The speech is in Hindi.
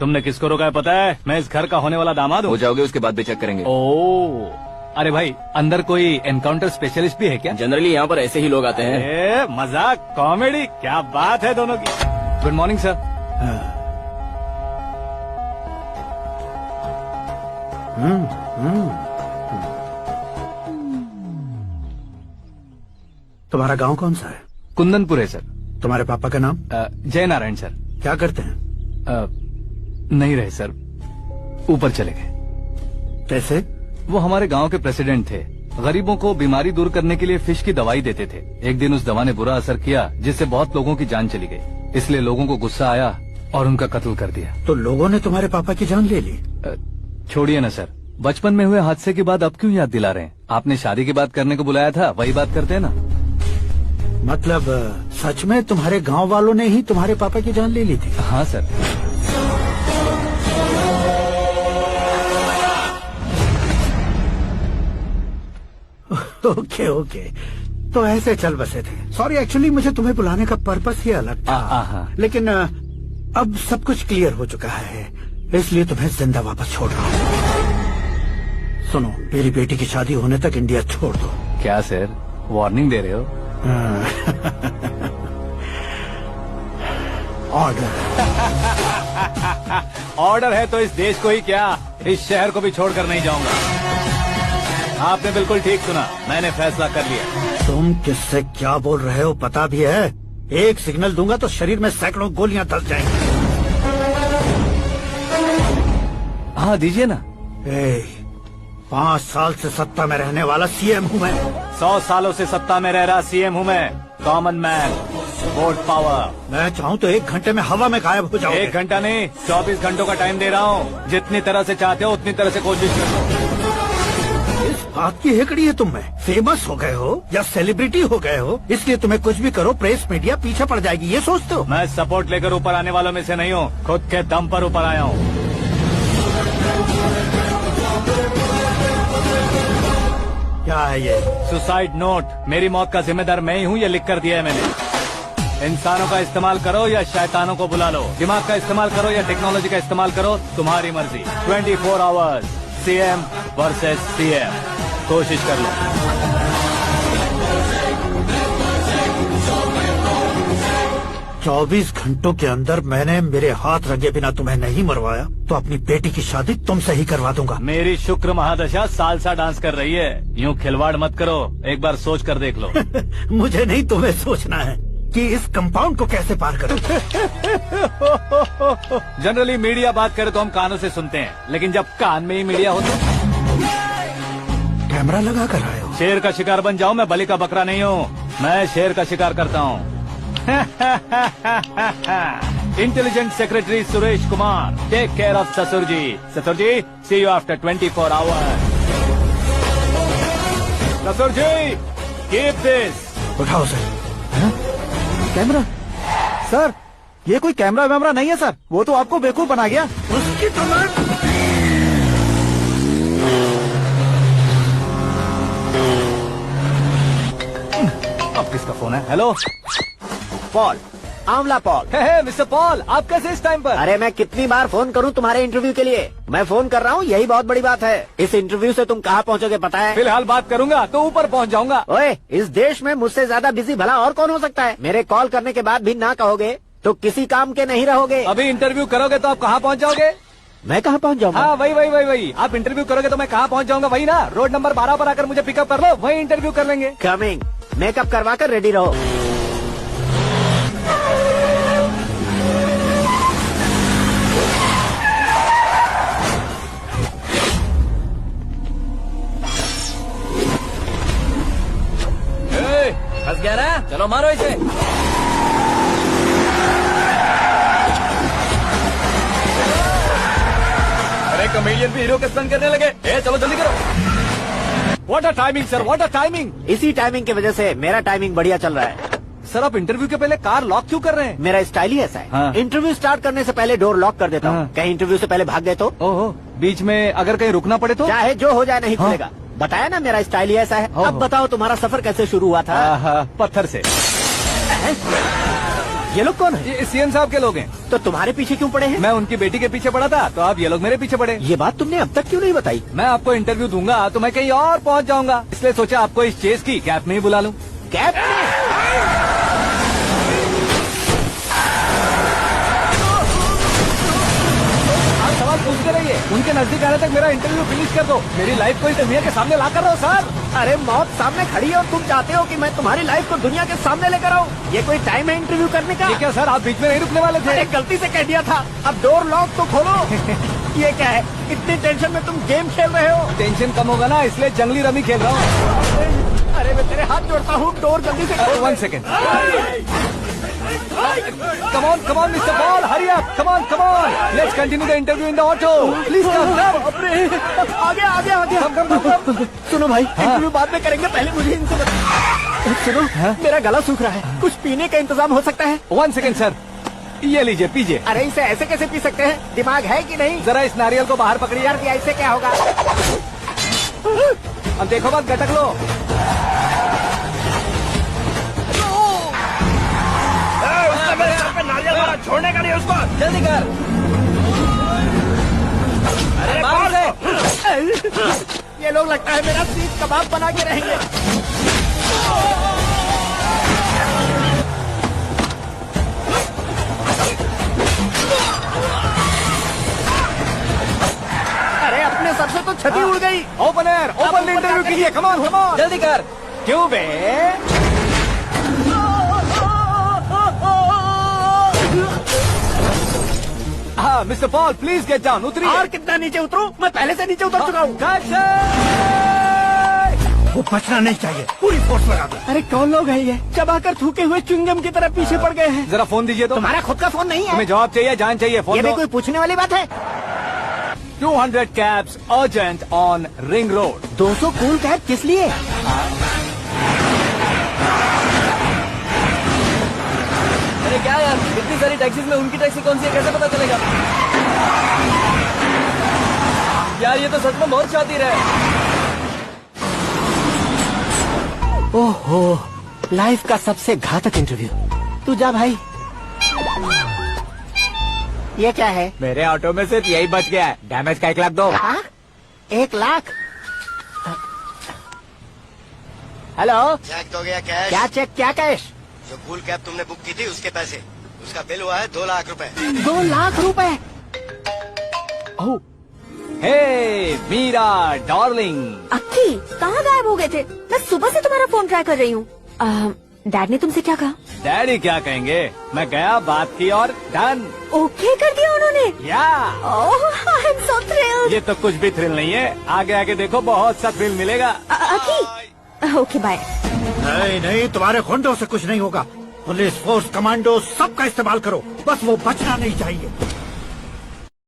तुमने किसको रोका है पता है? मैं इस घर का होने वाला दामाद हूँ। हो जाओगे उसके बाद भी चेक करेंगे। ओ, अरे भाई अंदर कोई एनकाउंटर स्पेशलिस्ट भी है क्या? जनरली यहाँ पर ऐसे ही लोग आते हैं। मजाक, कॉमेडी, क्या बात है दोनों की। Good morning sir. तुम्हारा गांव कौन सा है? कुंदनपुर है सर। तुम्हारे पापा का नाम? जय नारायण सर। क्या करते हैं? नहीं रहे सर, ऊपर चले गए। कैसे? वो हमारे गांव के प्रेसिडेंट थे। गरीबों को बीमारी दूर करने के लिए फिश की दवाई देते थे। एक दिन उस दवा ने बुरा असर किया जिससे बहुत लोगों की जान चली गई। इसलिए लोगों को गुस्सा आया और उनका कत्ल कर दिया। तो लोगों ने तुम्हारे पापा की जान ले ली? छोड़िए ना सर, बचपन में हुए हादसे के बाद अब क्यों याद दिला रहे हैं? आपने शादी की बात करने को बुलाया था, वही बात करते हैं ना। मतलब सच में तुम्हारे गांव वालों ने ही तुम्हारे पापा की जान ले ली थी? हाँ सर। ओके ओके, तो ऐसे चल बसे थे। सॉरी, एक्चुअली मुझे तुम्हें बुलाने का पर्पस ही अलग था। लेकिन अब सब कुछ क्लियर हो चुका है, इसलिए तुम्हें जिंदा वापस छोड़ रहा हूँ। सुनो, मेरी बेटी की शादी होने तक इंडिया छोड़ दो। क्या सर, वार्निंग दे रहे हो? ऑर्डर। ऑर्डर है तो इस देश को ही क्या, इस शहर को भी छोड़कर नहीं जाऊंगा। आपने बिल्कुल ठीक सुना, मैंने फैसला कर लिया। तुम किससे क्या बोल रहे हो पता भी है? एक सिग्नल दूंगा तो शरीर में सैकड़ों गोलियां धस जाएंगी। हाँ दीजिए ना। 5 साल से सत्ता में रहने वाला सीएम हूँ मैं। 100 सालों से सत्ता में रह रहा सीएम हूँ मैं। Common man, vote power. मैं चाहूँ तो 1 घंटे में हवा में गायब हो जाऊँ। 1 घंटा नहीं, 24 घंटों का टाइम दे रहा हूँ। जितनी तरह से चाहते हो उतनी तरह से कोशिश करो। इस बात की हेकड़ी है तुम में। फेमस हो गए हो या सेलिब्रिटी हो गए हो, इसलिए तुम्हें कुछ भी करो प्रेस मीडिया पीछे पड़ जाएगी, ये सोचते हो? मैं सपोर्ट लेकर ऊपर आने वालों में से नहीं हूँ, खुद के दम पर ऊपर आया हूँ। क्या है ये? Suicide note. मेरी मौत का जिम्मेदार मैं ही हूँ, ये लिख कर दिया है मैंने। इंसानों का इस्तेमाल करो या शैतानों को बुला लो, दिमाग का इस्तेमाल करो या टेक्नोलॉजी का इस्तेमाल करो, तुम्हारी मर्जी। 24 आवर्स सीएम वर्सेस सीएम, कोशिश कर लो। 24 घंटों के अंदर मैंने मेरे हाथ रंगे बिना तुम्हें नहीं मरवाया तो अपनी बेटी की शादी तुमसे ही करवा दूंगा। मेरी शुक्र महादशा सालसा डांस कर रही है, यूँ खिलवाड़ मत करो, एक बार सोच कर देख लो। मुझे नहीं, तुम्हें सोचना है कि इस कंपाउंड को कैसे पार करूं। जनरली मीडिया बात करे तो हम कानों से सुनते हैं, लेकिन जब कान में ही मीडिया हो तो कैमरा लगा कर आए हो। शेर का शिकार बन जाऊं, मैं बलि का बकरा नहीं हूँ, मैं शेर का शिकार करता हूँ। Intelligent secretary Suresh Kumar, take care of ससुर जी। ससुर जी, सी यू आफ्टर 24 आवर्स। ससुर जी, कीप दिस। उठाओ सर। कैमरा? सर, ये कोई कैमरा वैमरा नहीं है सर, वो तो आपको बेवकूफ बना गया। उसकी तो अब किसका फोन है? हेलो पॉल, आंवला पॉल। मिस्टर पॉल, आप कैसे इस टाइम पर? अरे मैं कितनी बार फोन करूं तुम्हारे इंटरव्यू के लिए? मैं फोन कर रहा हूं, यही बहुत बड़ी बात है। इस इंटरव्यू से तुम कहां पहुंचोगे पता है? फिलहाल बात करूंगा तो ऊपर पहुंच जाऊंगा। ओए, इस देश में मुझसे ज्यादा बिजी भला और कौन हो सकता है? मेरे कॉल करने के बाद भी ना कहोगे तो किसी काम के नहीं रहोगे। अभी इंटरव्यू करोगे तो आप कहाँ पहुँच जाओगे? मैं कहाँ पहुँच जाऊंगा? हाँ वही। आप इंटरव्यू करोगे तो मैं कहाँ पहुँच जाऊंगा? वही ना, रोड नंबर 12 पर आकर मुझे पिकअप कर लो, वही इंटरव्यू कर लेंगे। कमिंग। मेकअप करवा कर रेडी रहो। फंस गया ना, चलो मारो इसे। अरे कमेडियन भी हीरो के स्टंट करने लगे। चलो जल्दी करो। What a timing sir, what a timing. इसी टाइमिंग की वजह से मेरा टाइमिंग बढ़िया चल रहा है। सर आप इंटरव्यू के पहले कार लॉक क्यों कर रहे हैं? मेरा स्टाइल ही ऐसा है। हाँ। इंटरव्यू स्टार्ट करने से पहले डोर लॉक कर देता हूँ। कहीं इंटरव्यू से पहले भाग गए तो? ओहो, बीच में अगर कहीं रुकना पड़े तो? चाहे जो हो जाए नहीं खुलेगा। बताया ना मेरा स्टाइल ही ऐसा है। अब बताओ तुम्हारा सफर कैसे शुरू हुआ था? पत्थर से। ये लोग कौन है? ये सीएम साहब के लोग हैं। तो तुम्हारे पीछे क्यों पड़े हैं? मैं उनकी बेटी के पीछे पड़ा था, तो अब ये लोग मेरे पीछे पड़े। ये बात तुमने अब तक क्यों नहीं बताई? मैं आपको इंटरव्यू दूंगा तो मैं कहीं और पहुंच जाऊंगा, इसलिए सोचा आपको इस चेस की कैप में ही बुला लूं। कैब में? आप सवाल पूछते रहिए, उनके नजदीक आने तक मेरा इंटरव्यू फिनिश कर दो। मेरी लाइफ को इस दुनिया के सामने ला कर रहो सर। अरे मौत सामने खड़ी है और तुम चाहते हो कि मैं तुम्हारी लाइफ को दुनिया के सामने लेकर आऊं? ये कोई टाइम है इंटरव्यू करने का? ठीक है सर, आप बीच में नहीं रुकने वाले थे। अरे गलती से कह दिया था, अब डोर लॉक तो खोलो। ये क्या है, इतनी टेंशन में तुम गेम खेल रहे हो? टेंशन कम होगा ना, इसलिए जंगली रमी खेल रहा हूँ। अरे मैं तेरे हाथ जोड़ता हूँ, डोर जल्दी से खोल। 1 second. Come on, Mr. Paul, hurry up. Come on. Let's continue the interview in the auto. Please come. आगे। सुनो भाई, इंटरव्यू बाद में करेंगे, पहले मुझे इनसे सुनो, मेरा गला सूख रहा है, कुछ पीने का इंतजाम हो सकता है? 1 सेकेंड सर, ये लीजिए पीजिए। अरे इसे ऐसे कैसे पी सकते हैं? दिमाग है कि नहीं? जरा इस नारियल को बाहर पकड़िए। यार ऐसे क्या होगा? अब देखो मत, गटक लो। छोड़ने का नहीं उसको, जल्दी कर। अरे मार उसे। ये लोग लगता है मेरा सीख कबाब बना के रहेंगे। अरे अपने सर से तो छती उड़ गई। ओपन इंटरव्यू कीजिए। कम ऑन जल्दी कर। क्यों बे? हाँ mister Paul, please get down. उतरिए। और कितना नीचे उतरूं? मैं पहले से नीचे उतर चुका हूँ। वो बचना नहीं चाहिए, पूरी फोर्स लगा दो। अरे कौन लोग हैं ये? चबाकर थूके हुए च्युइंगम की तरह पीछे पड़ गए हैं। जरा फोन दीजिए तो। तुम्हारा खुद का फोन नहीं है? तुम्हें जवाब चाहिए, जान चाहिए, फोन ये भी दो। कोई पूछने वाली बात है? 200 cabs urgent on Ring Road. 200 cool cab किस लिए? अरे क्या यार, इतनी सारी टैक्सीज में उनकी टैक्सी कौन सी है, कैसे पता चलेगा? यार ये तो सच में बहुत शातिर है। ओहो, लाइफ का सबसे घातक इंटरव्यू। तू जा भाई। ये क्या है? मेरे ऑटो में सिर्फ यही बच गया है, डैमेज का 1 लाख दो। 1 लाख? हेलो, चेक हो गया कैश? क्या चेक, क्या कैश? जो कूल कैब तुमने बुक की थी उसके पैसे, उसका बिल हुआ है 2 लाख रुपए। 2 लाख रुपए? हे मीरा डार्लिंग। अक्की, कहाँ गायब हो गए थे? मैं सुबह से तुम्हारा फोन ट्राई कर रही हूँ। डैड ने तुमसे क्या कहा? डैडी क्या कहेंगे, मैं गया, बात की और डन। ओके कर दिया उन्होंने? या ओह, आई एम सो थ्रिल्ड। ये तो कुछ भी थ्रिल नहीं है, आगे आगे देखो बहुत सा थ्रिल मिलेगा। अक्की, ओके बाय। नहीं, तुम्हारे गुंडों से कुछ नहीं होगा। पुलिस फोर्स, कमांडो, सबका इस्तेमाल करो, बस वो बचना नहीं चाहिए।